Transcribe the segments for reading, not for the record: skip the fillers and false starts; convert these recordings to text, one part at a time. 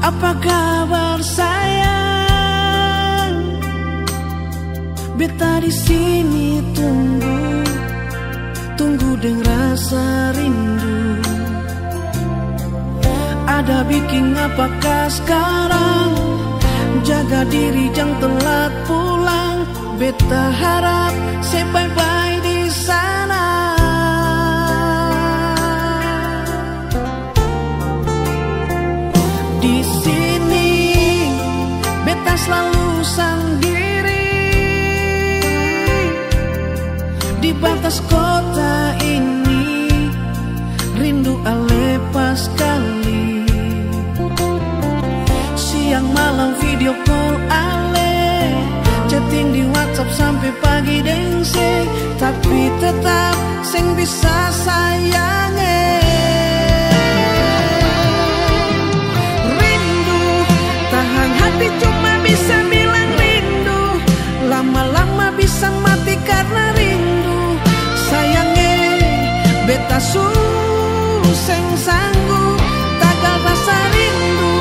Apa kabar sayang? Beta di sini tunggu dengan rasa rindu. Ada bikin apakah sekarang? Jaga diri jangan telat pulang. Beta harap say bye-bye di sana. Di sini beta selalu sendiri. Di batas kota ini rindu alepas sekali. Siang malam video call ale, chatting di WhatsApp sampai pagi dengse, tapi tetap sing bisa sayange. Rindu tahan hati cuma bisa bilang rindu, lama-lama bisa mati karena rindu. Sayange beta seng sanggup tagal rasa rindu,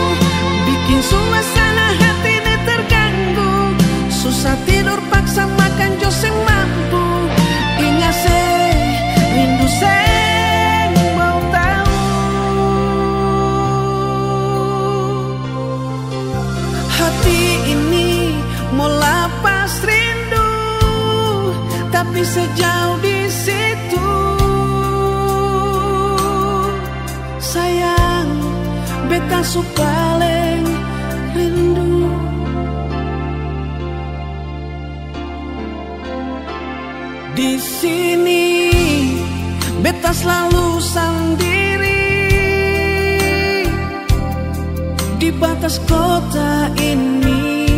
bikin suasana hati ini terganggu. Susah tidur paksa makan joseng mampu. Ingat rindu mau tahu. Hati ini mau lapas rindu, tapi sejauh di situ. Sayang, beta su paling rindu. Di sini beta selalu sendiri. Di batas kota ini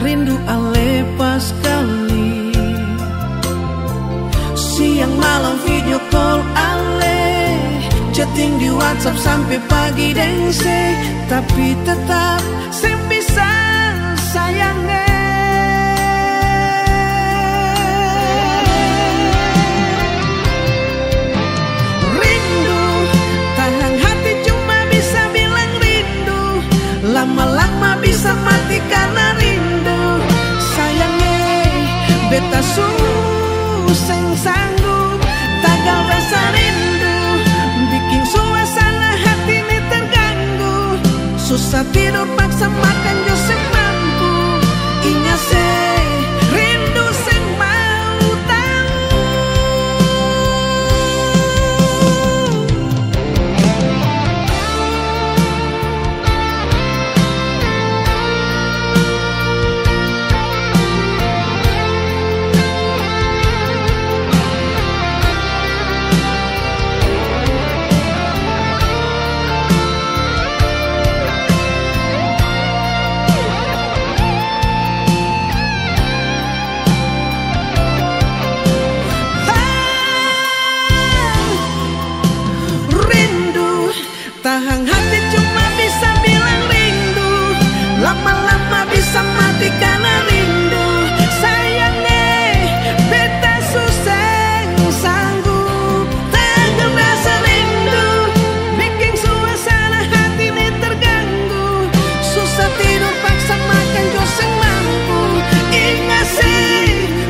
rindu alepas sekali. Siang malam video call ale, chatting di WhatsApp sampai pagi dengse, tapi tetap sing bisa sayangnya. Rindu tahan hati cuma bisa bilang rindu, lama-lama bisa mati karena rindu. Sayangnya beta seng sanggup tagal rasa rindu, bikin suasana hati ini terganggu. Susah tidur paksa makan joseng mampu. Ingat rindu seng mau tahu. Tahan hati cuma bisa bilang rindu, lama-lama bisa mati karena rindu. Sayangnya beta susah sanggup tahan rasa rindu, bikin suasana hati ini terganggu. Susah tidur paksa makan joseng mampu. Ingat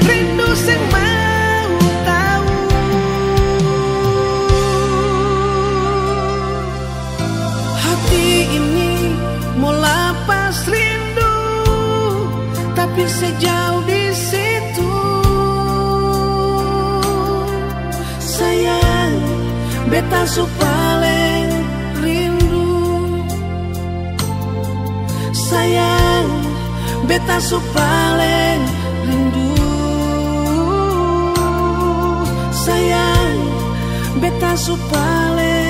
rindu sing mau tahu. Hati ini mau lapas rindu, tapi sejauh di situ. Sayang, beta su paling rindu. Sayang, beta su paling rindu. Sayang, beta su paling